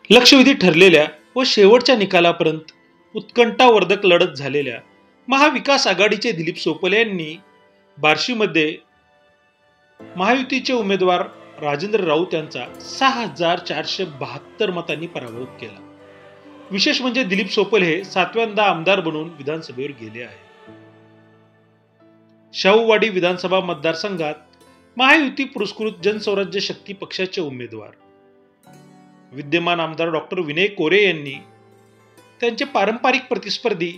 लक्षवेधी ठरलेल्या व शेवटच्या निकालापर्यंत उत्कंठावर्धक लढत झालेल्या महाविकास आघाडीचे दिलीप सोपले यांनी बार्शीमध्ये महायुतीचे उमेदवार राजेंद्र राऊत यांचा 6,472 मतांनी पराभव केला. विशेष म्हणजे दिलीप सोपले हे 7व्यांदा आमदार बनून विधानसभेवर गेले आहेत. शाहूवाडी विधानसभा मतदारसंघात महायुती पुरस्कृत जनस्वराज्य शक्ती पक्षाचे उमेदवार विद्यमान आमदार डॉक्टर विनय कोरे यांनी त्यांचे पारंपरिक प्रतिस्पर्धी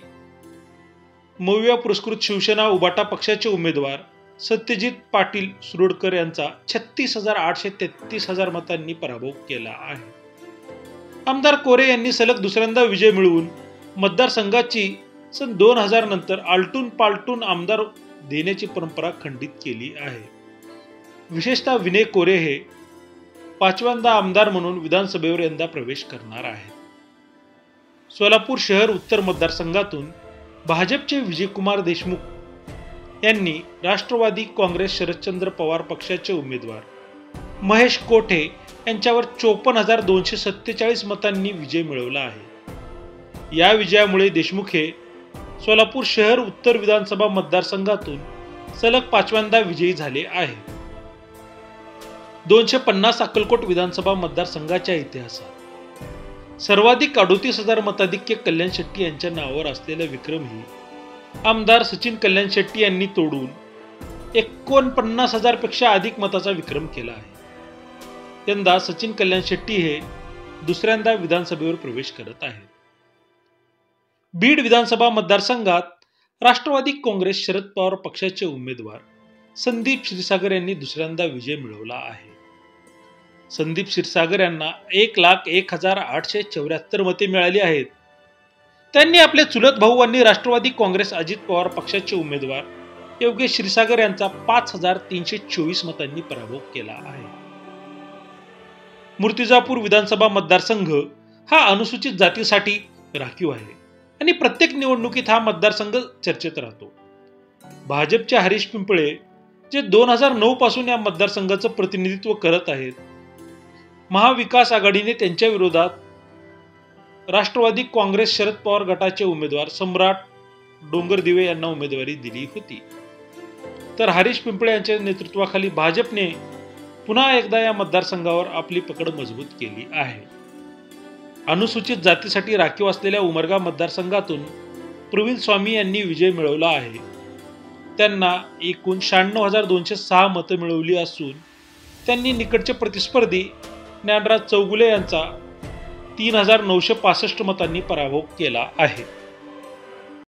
मविया पुरस्कृत शिवसेना उबाटा पक्षाचे उमेदवार सत्यजित पाटील सुरोडकर यांचा 36,833 मतांनी पराभव केला आहे. आमदार कोरे यांनी सलग दुसऱ्यांदा विजय मिळवून मतदारसंघाची सन 2000 नंतर आलटून पालटून आमदार देण्याची परंपरा खंडित केली आहे. विशेषतः विनय कोरे हे 5व्यांदा आमदार म्हणून विधानसभेवर यंदा प्रवेश करणार आहेत. सोलापूर शहर उत्तर मतदारसंघातून भाजपचे विजयकुमार देशमुख यांनी राष्ट्रवादी काँग्रेस शरदचंद्र पवार पक्षाचे उमेदवार महेश कोठे यांच्यावर 54,247 मतांनी विजय मिळवला आहे. या विजयामुळे देशमुख हे सोलापूर शहर उत्तर विधानसभा मतदारसंघातून सलग 5व्यांदा विजयी झाले आहे. 250 अक्कलकोट विधानसभा मतदारसंघाच्या इतिहासात सर्वाधिक 38,000 मताधिक्य कल्याण शेट्टी यांच्या नावावर असलेला विक्रमही आमदार सचिन कल्याण शेट्टी यांनी तोडून 49,000 पेक्षा अधिक मताचा विक्रम केला आहे. यंदा सचिन कल्याण शेट्टी हे दुसऱ्यांदा विधानसभेवर प्रवेश करत आहेत. बीड विधानसभा मतदारसंघात राष्ट्रवादी काँग्रेस शरद पवार पक्षाचे उमेदवार संदीप क्षीरसागर यांनी दुसऱ्यांदा विजय मिळवला आहे. संदीप क्षीरसागर यांना 1,01,874 मते मिळाली आहेत. त्यांनी आपले चुलत भाऊ आणि राष्ट्रवादी काँग्रेस अजित पवार पक्षाचे उमेदवार योगेश क्षीरसागर यांचा 5,324 मतांनी पराभव केला आहे. मूर्तिजापूर विधानसभा मतदारसंघ हा अनुसूचित जातीसाठी राखीव आहे आणि प्रत्येक निवडणुकीत हा मतदारसंघ चर्चेत राहतो. भाजपचे हरीश पिंपळे जे 2009 पासून या मतदारसंघाचं प्रतिनिधित्व करत आहेत, महाविकास आघाडीने त्यांच्या विरोधात राष्ट्रवादी काँग्रेस शरद पवार गटाचे उमेदवार सम्राट डोंगरदिवे यांना उमेदवारी दिली होती. तर हरीश पिंपळे यांच्या नेतृत्वाखाली भाजपने पुन्हा एकदा या मतदारसंघावर आपली पकड मजबूत केली आहे. अनुसूचित जातीसाठी राखीव असलेल्या उमरगा मतदारसंघातून प्रवीण स्वामी यांनी विजय मिळवला आहे. त्यांना एकूण 96,206 मतं मिळवली असून त्यांनी निकटचे प्रतिस्पर्धी ज्ञानराज चौगुले यांचा 3,965 मतांनी पराभव केला आहे.